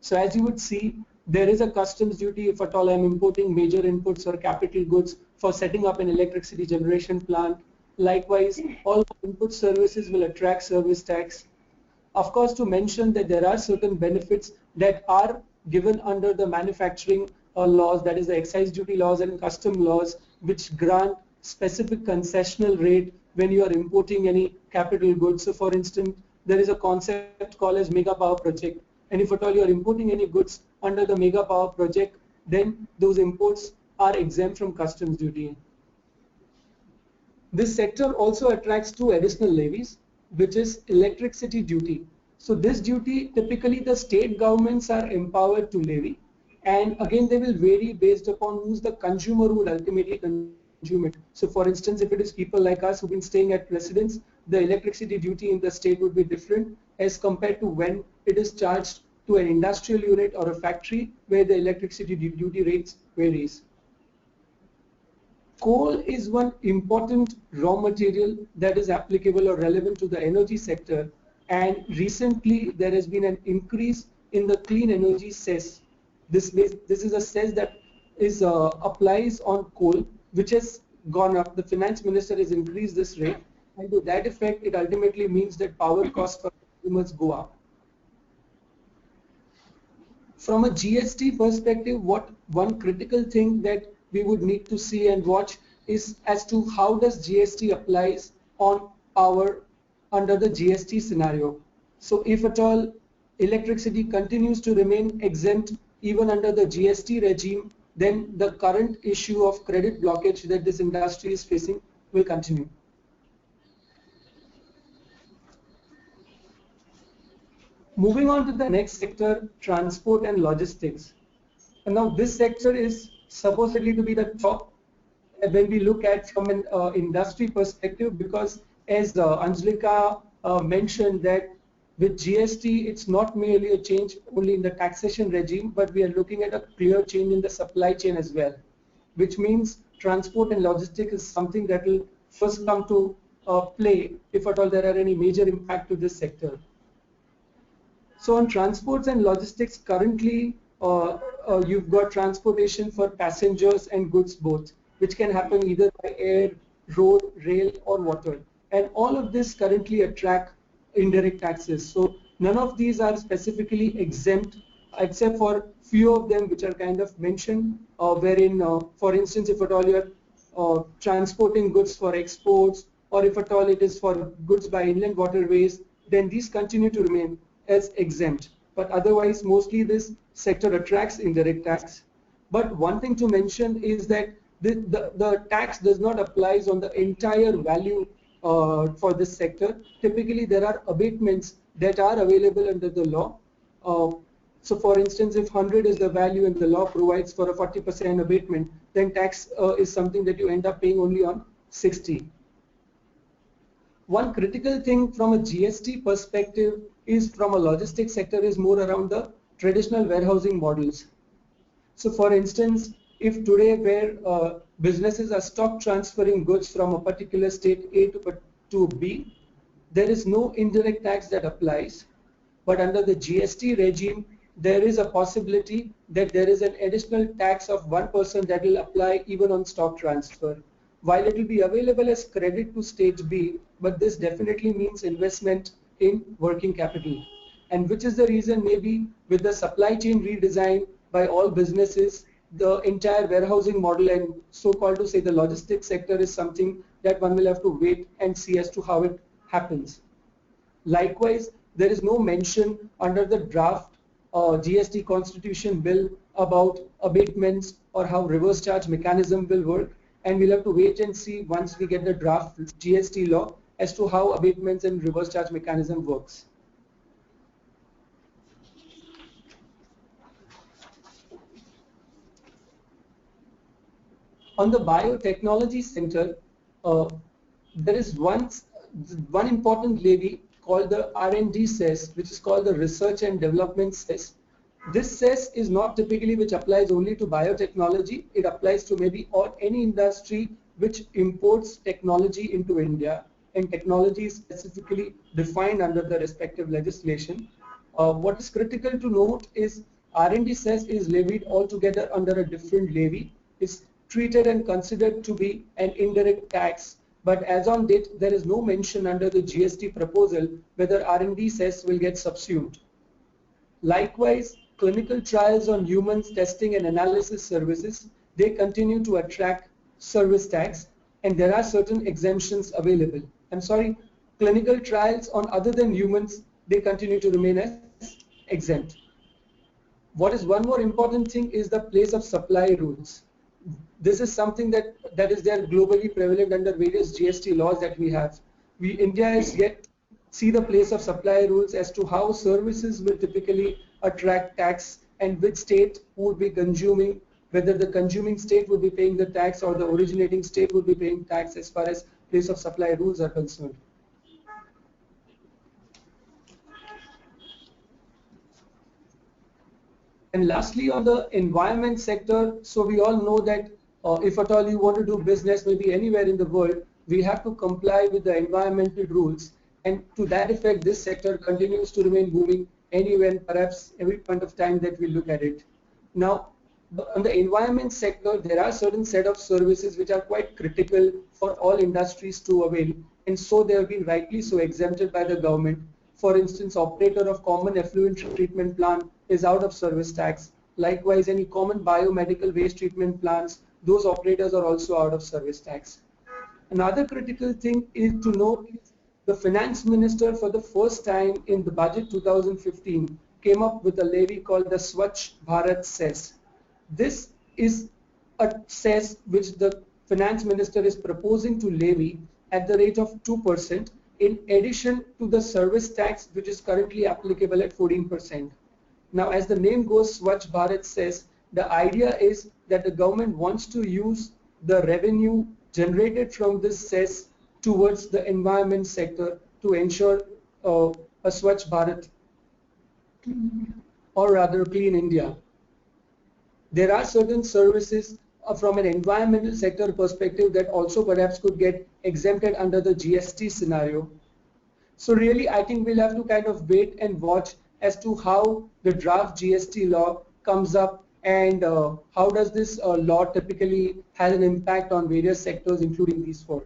So as you would see, there is a customs duty if at all I'm importing major inputs or capital goods for setting up an electricity generation plant. Likewise, all input services will attract service tax. Of course, to mention that there are certain benefits that are given under the manufacturing laws, that is the excise duty laws and custom laws, which grant specific concessional rate when you are importing any capital goods. So for instance, there is a concept called as mega power project, and if at all you are importing any goods under the mega power project, then those imports are exempt from customs duty. This sector also attracts two additional levies, which is electricity duty. So this duty, typically the state governments are empowered to levy, and again they will vary based upon who's the consumer who would ultimately consume it. So for instance, if it is people like us who've been staying at residence, the electricity duty in the state would be different as compared to when it is charged to an industrial unit or a factory where the electricity duty rates varies. Coal is one important raw material that is applicable or relevant to the energy sector, and recently there has been an increase in the clean energy cess. This is a cess that is applies on coal, which has gone up. The finance minister has increased this rate, and to that effect it ultimately means that power costs for consumers go up. From a GST perspective, what one critical thing that we would need to see and watch is as to how does GST applies on power under the GST scenario. So if at all electricity continues to remain exempt even under the GST regime, then the current issue of credit blockage that this industry is facing will continue. Moving on to the next sector, transport and logistics. And now this sector is supposedly to be the top when we look at from an industry perspective, because as Anjalika mentioned that with GST, it's not merely a change only in the taxation regime, but we are looking at a clear change in the supply chain as well, which means transport and logistics is something that will first come to play if at all there are any major impact to this sector. So on transports and logistics, currently you've got transportation for passengers and goods both, which can happen either by air, road, rail or water. And all of this currently attract indirect taxes. So none of these are specifically exempt except for few of them which are kind of mentioned, wherein for instance if at all you're transporting goods for exports, or if at all it is for goods by inland waterways, then these continue to remain as exempt. But otherwise mostly this sector attracts indirect tax. But one thing to mention is that the tax does not apply on the entire value for this sector. Typically there are abatements that are available under the law. So for instance, if 100 is the value and the law provides for a 40% abatement, then tax is something that you end up paying only on 60. One critical thing from a GST perspective is from a logistics sector is more around the traditional warehousing models. So for instance, if today where businesses are stock transferring goods from a particular state A to B, there is no indirect tax that applies. But under the GST regime, there is a possibility that there is an additional tax of 1% that will apply even on stock transfer. While it will be available as credit to stage B, but this definitely means investment in working capital. And which is the reason maybe with the supply chain redesign by all businesses, the entire warehousing model and so-called to say the logistics sector is something that one will have to wait and see as to how it happens. Likewise, there is no mention under the draft GST constitution bill about abatements or how reverse charge mechanism will work, and we'll have to wait and see once we get the draft GST law as to how abatements and reverse charge mechanism works. On the biotechnology center, there is one important levy called the R&D cess, which is called the Research and Development cess. This cess is not typically which applies only to biotechnology. It applies to maybe any industry which imports technology into India, and technology is specifically defined under the respective legislation. What is critical to note is R&D cess is levied altogether under a different levy. It's treated and considered to be an indirect tax, but as on date there is no mention under the GST proposal whether R&D cess will get subsumed. Likewise, clinical trials on humans, testing and analysis services, they continue to attract service tax, and there are certain exemptions available. I'm sorry, clinical trials on other than humans, they continue to remain as exempt. What is one more important thing is the place of supply rules. This is something that is there globally prevalent under various GST laws that we have. India is yet see the place of supply rules as to how services will typically attract tax and which state would be consuming, whether the consuming state would be paying the tax or the originating state would be paying tax as far as place of supply rules are concerned. And lastly, on the environment sector, so we all know that if at all you want to do business maybe anywhere in the world, we have to comply with the environmental rules, and to that effect this sector continues to remain booming anywhere, perhaps every point of time that we look at it. Now on the environment sector, there are certain set of services which are quite critical for all industries to avail, and so they have been rightly so exempted by the government. For instance, operator of common effluent treatment plant is out of service tax. Likewise, any common biomedical waste treatment plants, those operators are also out of service tax. Another critical thing is to know is the finance minister for the first time in the budget 2015 came up with a levy called the Swachh Bharat Cess. This is a cess which the finance minister is proposing to levy at the rate of 2% in addition to the service tax which is currently applicable at 14%. Now, as the name goes, Swachh Bharat Cess, the idea is that the government wants to use the revenue generated from this cess towards the environment sector to ensure a Swachh Bharat, or rather Clean India. There are certain services from an environmental sector perspective that also perhaps could get exempted under the GST scenario. So really, I think we'll have to kind of wait and watch as to how the draft GST law comes up and how does this law typically has an impact on various sectors, including these four.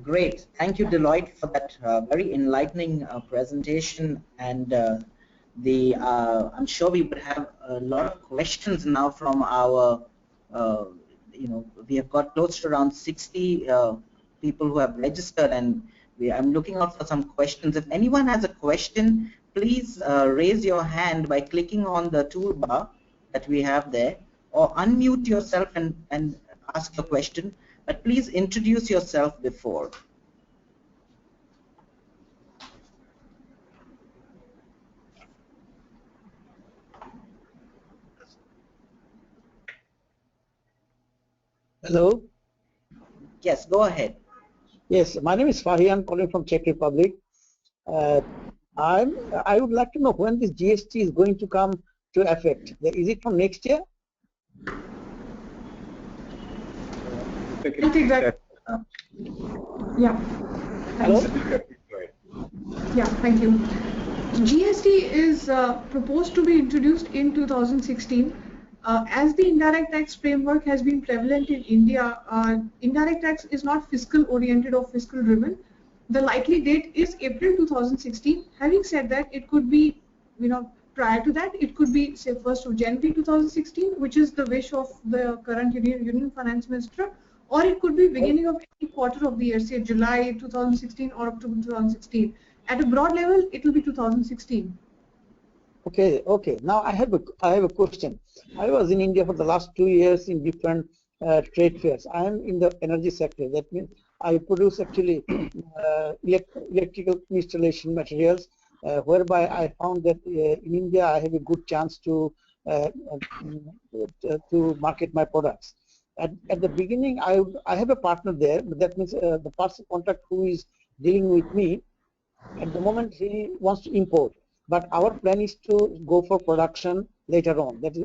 Great. Thank you, Deloitte, for that very enlightening presentation. And I'm sure we would have a lot of questions now from our, we have got close to around 60 people who have registered, and I'm looking out for some questions. If anyone has a question, please raise your hand by clicking on the toolbar that we have there, or unmute yourself and ask your question. But please introduce yourself before. Hello. Yes, go ahead. Yes, my name is Fahian, calling from Czech Republic. I would like to know when this GST is going to come to effect. Is it from next year? I think that. Yeah. Hello? Yeah, thank you. GST is proposed to be introduced in 2016. As the indirect tax framework has been prevalent in India, indirect tax is not fiscal oriented or fiscal driven. The likely date is April 2016. Having said that, it could be, prior to that, it could be say 1st of January 2016, which is the wish of the current Union Finance Minister, or it could be beginning of any quarter of the year, say July 2016 or October 2016. At a broad level, it will be 2016. Okay. Now I have a question. I was in India for the last 2 years in different trade fairs. I am in the energy sector. That means I produce actually electrical installation materials, whereby I found that in India I have a good chance to market my products. At the beginning, I have a partner there, but that means the person contact who is dealing with me, at the moment he wants to import. But our plan is to go for production later on. That is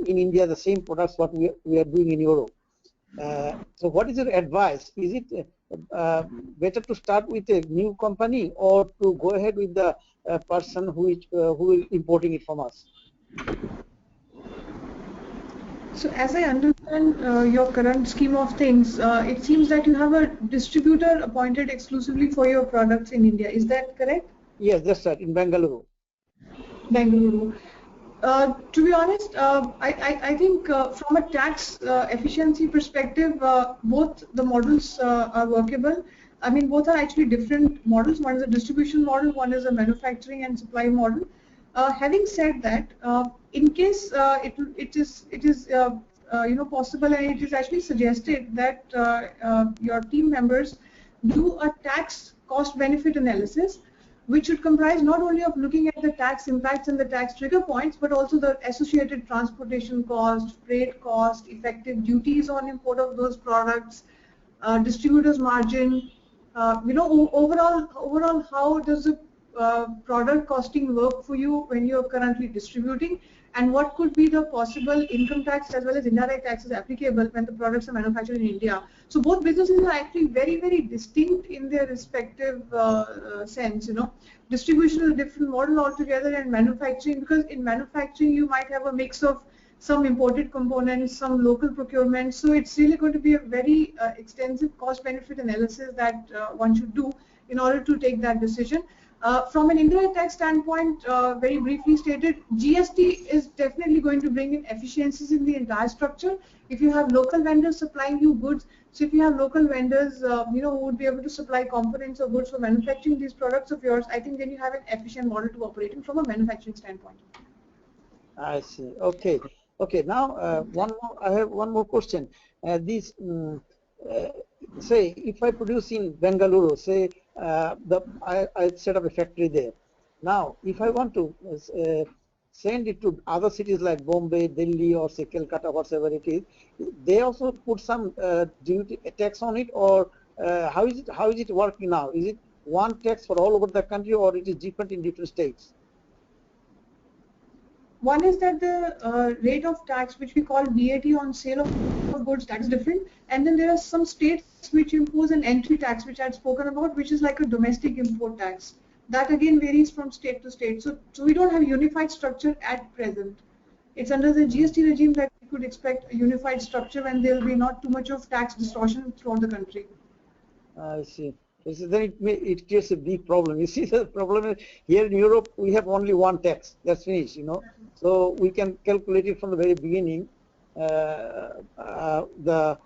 in India, the same products what we are doing in Europe. So what is your advice? Is it better to start with a new company or to go ahead with the person who is importing it from us? So as I understand your current scheme of things, it seems that you have a distributor appointed exclusively for your products in India. Is that correct? Yes, that's right, in Bengaluru. Bengaluru. To be honest, I think from a tax efficiency perspective, both the models are workable. I mean, both are actually different models. One is a distribution model, one is a manufacturing and supply model. Having said that, in case it is possible, and it is actually suggested that your team members do a tax cost benefit analysis, which should comprise not only of looking at the tax impacts and the tax trigger points, but also the associated transportation cost, freight cost, effective duties on import of those products, distributors margin, overall how does the product costing work for you when you're currently distributing, and what could be the possible income tax as well as indirect taxes applicable when the products are manufactured in India. So both businesses are actually very, very distinct in their respective sense. Distribution is a different model altogether, and manufacturing, because in manufacturing you might have a mix of some imported components, some local procurement. So it's really going to be a very extensive cost-benefit analysis that one should do in order to take that decision. From an indirect tax standpoint, very briefly stated, GST is definitely going to bring in efficiencies in the entire structure. If you have local vendors supplying you goods, so if you have local vendors, who would be able to supply components or goods for manufacturing these products of yours, I think then you have an efficient model to operate in from a manufacturing standpoint. I see. Okay. Okay. Now, I have one more question. Say, if I produce in Bengaluru, say, I set up a factory there. Now, if I want to send it to other cities like Bombay, Delhi, or say Calcutta, whatever it is, they also put some duty tax on it, or how is it working now? Is it one tax for all over the country, or it is different in different states? One is that the rate of tax, which we call VAT on sale of goods, that is different. And then there are some states which impose an entry tax, which I had spoken about, which is like a domestic import tax. That again varies from state to state. So we don't have a unified structure at present. It's under the GST regime that we could expect a unified structure when there will be not too much of tax distortion throughout the country. I see. Then it creates a big problem. You see, the problem is here in Europe we have only one tax. That's finished, So we can calculate it from the very beginning, the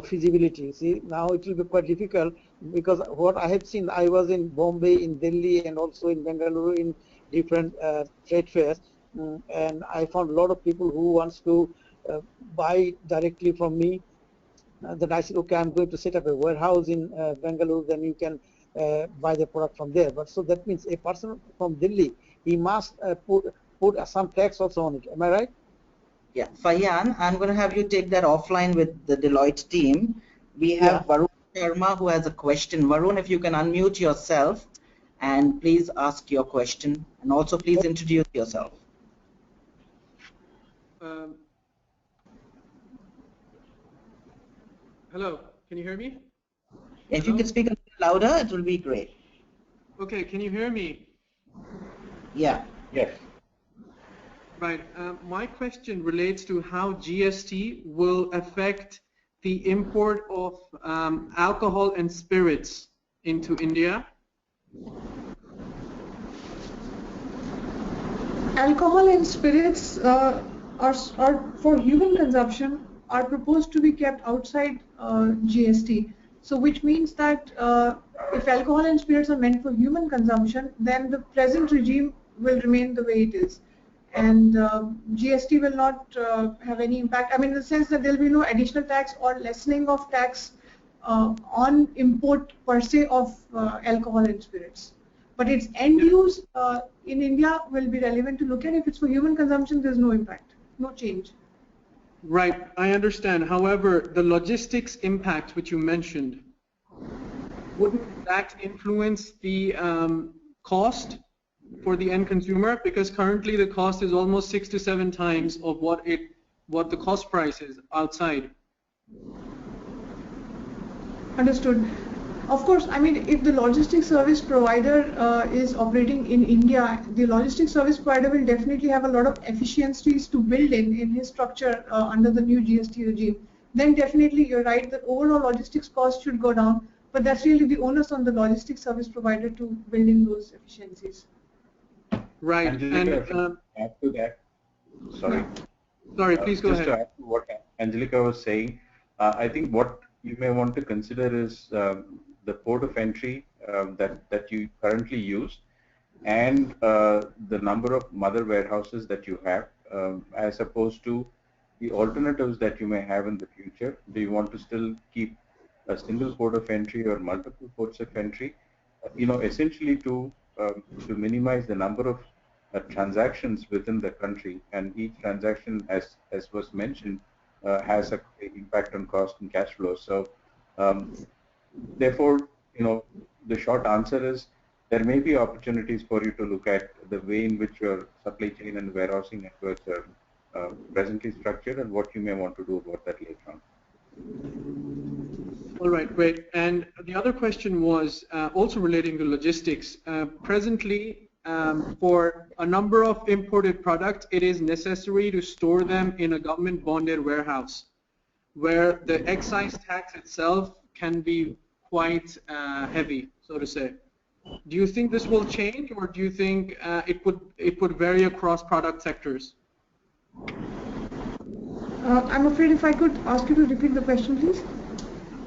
feasibility. See, now it will be quite difficult because what I have seen, I was in Bombay, in Delhi, and also in Bengaluru in different trade fairs, and I found a lot of people who wants to buy directly from me. Then I said, okay, I'm going to set up a warehouse in Bengaluru, then you can buy the product from there. But so that means a person from Delhi, he must put some tax also on it. Am I right? Yeah, Fayan, I'm going to have you take that offline with the Deloitte team. We have Varun Sharma who has a question. Varun, if you can unmute yourself and please ask your question, and also please introduce yourself. Hello, can you hear me? If you could speak a little louder, it will be great. Okay, can you hear me? Yeah. Yes. Right. My question relates to how GST will affect the import of alcohol and spirits into India. Alcohol and spirits are for human consumption are proposed to be kept outside GST. So which means that if alcohol and spirits are meant for human consumption, then the present regime will remain the way it is. And GST will not have any impact. I mean, in the sense that there will be no additional tax or lessening of tax on import per se of alcohol and spirits. But its end use in India will be relevant to look at. If it's for human consumption, there's no impact, no change. Right, I understand. However, the logistics impact which you mentioned, wouldn't that influence the cost for the end consumer? Because currently the cost is almost 6 to 7 times of what the cost price is outside. Understood. Of course, I mean, if the logistics service provider is operating in India, the logistics service provider will definitely have a lot of efficiencies to build in his structure under the new GST regime. Then definitely you're right that overall logistics cost should go down, but that's really the onus on the logistics service provider to build in those efficiencies. Right. Angelica, add to that. Sorry. Sorry, please go ahead. Just to add to what Angelica was saying, I think what you may want to consider is the port of entry that you currently use, and the number of mother warehouses that you have, as opposed to the alternatives that you may have in the future. Do you want to still keep a single port of entry or multiple ports of entry? Essentially to minimize the number of transactions within the country, and each transaction, as was mentioned, has an impact on cost and cash flow. So therefore, the short answer is there may be opportunities for you to look at the way in which your supply chain and warehousing networks are presently structured and what you may want to do about that later on. All right, great. And the other question was also relating to logistics. Presently, for a number of imported products, it is necessary to store them in a government bonded warehouse, where the excise tax itself can be quite heavy, so to say. Do you think this will change, or do you think it would vary across product sectors? I'm afraid if I could ask you to repeat the question, please.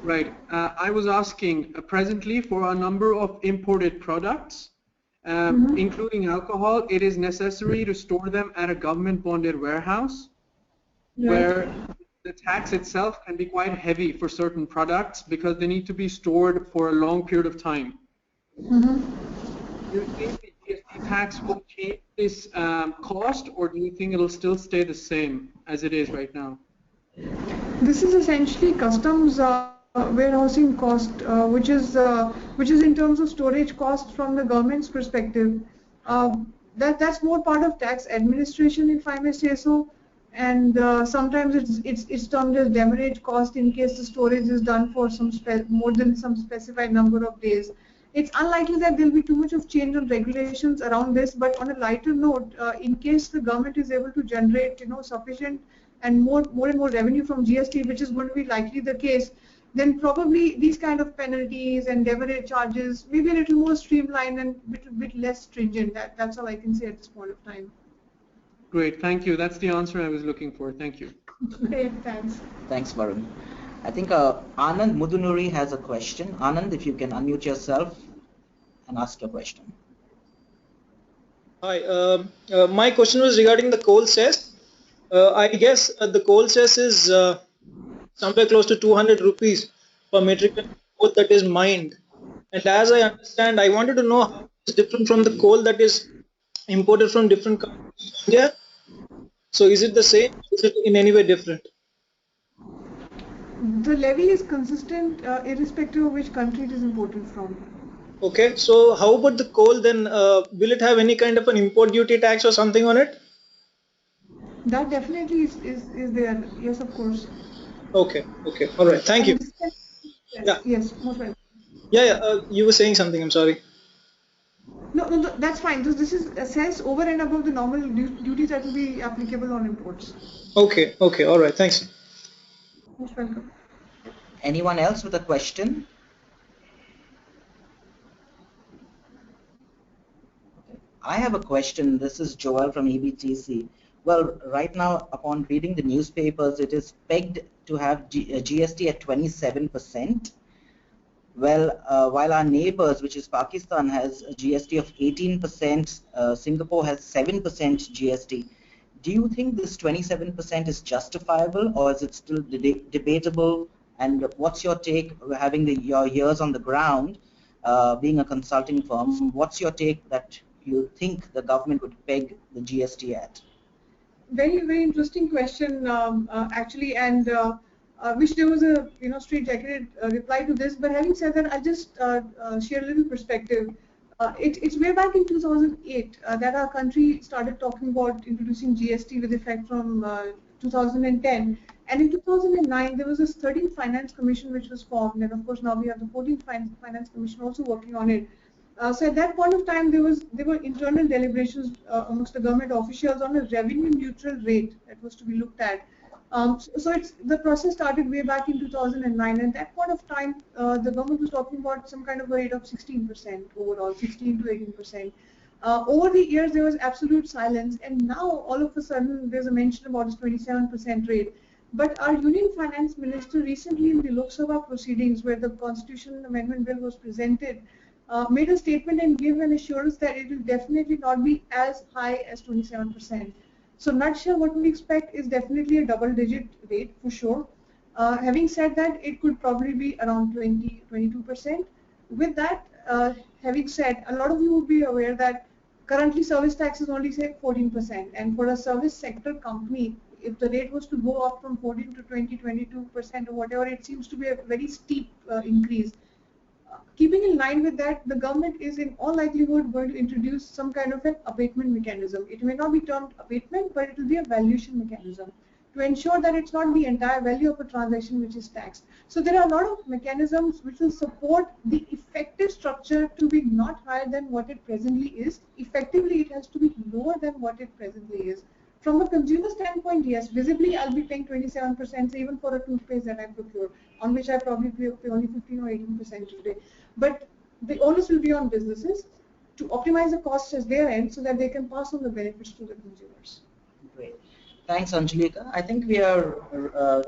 Right. I was asking presently for a number of imported products, including alcohol, it is necessary to store them at a government bonded warehouse, where the tax itself can be quite heavy for certain products because they need to be stored for a long period of time. Do you think the GST tax will change this cost, or do you think it'll still stay the same as it is right now? This is essentially customs warehousing cost, which is in terms of storage cost from the government's perspective. That's more part of tax administration, if I may say so. And sometimes it's termed as demurrage cost in case the storage is done for some more than some specified number of days. It's unlikely that there will be too much of change on regulations around this, but on a lighter note, in case the government is able to generate, sufficient and more and more revenue from GST, which is going to be likely the case, then probably these kind of penalties and demurrage charges may be a little more streamlined and a bit less stringent. That's all I can say at this point of time. Great, thank you. That's the answer I was looking for. Thank you. Great, thanks. Thanks, Varun. I think Anand Mudunuri has a question. Anand, if you can unmute yourself and ask your question. Hi, my question was regarding the coal cess. I guess the coal cess is somewhere close to 200 rupees per metric ton coal that is mined. And as I understand, I wanted to know how it's different from the coal that is imported from different countries. Yeah. So is it the same? Is it in any way different? The levy is consistent irrespective of which country it is imported from. Okay, so how about the coal then? Will it have any kind of an import duty tax or something on it? That definitely is there. Yes, of course. Okay, all right. Thank you. Yes, most welcome. Yeah. You were saying something. I'm sorry. No, that's fine. This is cess over and above the normal duties that will be applicable on imports. Okay, all right. Thanks. Most welcome. Anyone else with a question? I have a question. This is Joel from EBTC. Well, right now, upon reading the newspapers, it is pegged to have GST at 27%. Well, while our neighbors, which is Pakistan, has a GST of 18%, Singapore has 7% GST. Do you think this 27% is justifiable, or is it still debatable? And what's your take, having your ears on the ground, being a consulting firm, what's your take that you think the government would peg the GST at? Very, very interesting question, actually, and I wish there was a straight-jacketed reply to this. But having said that, I'll just share a little perspective. It's way back in 2008 that our country started talking about introducing GST with effect from 2010. And in 2009, there was this 13th Finance Commission which was formed, and of course now we have the 14th Finance Commission also working on it. So at that point of time, there were internal deliberations amongst the government officials on a revenue-neutral rate that was to be looked at. So the process started way back in 2009, and at that point of time, the government was talking about some kind of a rate of 16% overall, 16 to 18%. Over the years, there was absolute silence, and now all of a sudden, there's a mention about this 27% rate. But our Union Finance Minister recently in the Lok Sabha proceedings, where the Constitution Amendment Bill was presented, made a statement and gave an assurance that it will definitely not be as high as 27%. So nutshell, what we expect is definitely a double-digit rate for sure. Having said that, it could probably be around 22%. With that, having said, a lot of you would be aware that currently service tax is only say 14%, and for a service sector company, if the rate was to go up from 14 to 20, 22% or whatever, it seems to be a very steep increase. Keeping in line with that, the government is in all likelihood going to introduce some kind of an abatement mechanism. It may not be termed abatement, but it will be a valuation mechanism. to ensure that it's not the entire value of a transaction which is taxed. So there are a lot of mechanisms which will support the effective structure to be not higher than what it presently is. Effectively, it has to be lower than what it presently is. From a consumer standpoint, yes, visibly I'll be paying 27% even for a toothpaste that I procure, on which I probably pay only 15 or 18% today. But the onus will be on businesses to optimize the costs as their end so that they can pass on the benefits to the consumers. Great. Thanks, Anjalika. I think we are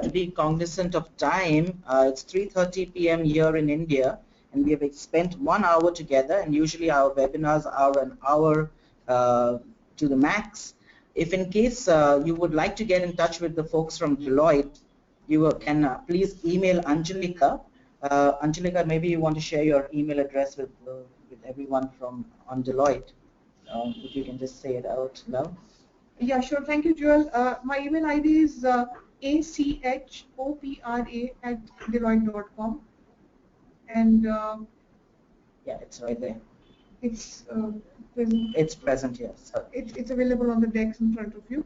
to be cognizant of time. It's 3:30 p.m. here in India, and we have spent 1 hour together, and usually our webinars are an hour to the max. If in case you would like to get in touch with the folks from Deloitte, you can please email Anjalika. Anjalika, maybe you want to share your email address with everyone from on Deloitte. If you can just say it out loud. Yeah, sure. Thank you, Joel. My email ID is achopra@deloitte.com, and yeah, it's right there. It's present. It's present, yes. It's available on the decks in front of you.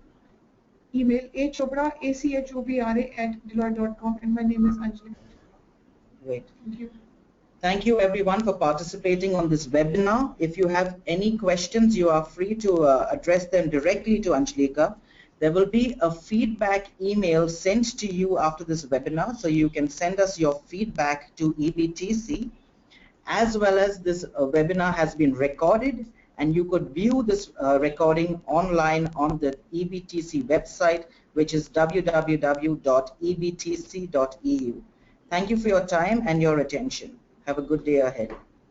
Email achopra, achopra@deloitte.com, and my name is Anjalika. Great. Thank you. Thank you everyone for participating on this webinar. If you have any questions, you are free to address them directly to Anjalika. There will be a feedback email sent to you after this webinar, so you can send us your feedback to EBTC. As well as this webinar has been recorded, and you could view this recording online on the EBTC website, which is www.ebtc.eu. Thank you for your time and your attention. Have a good day ahead.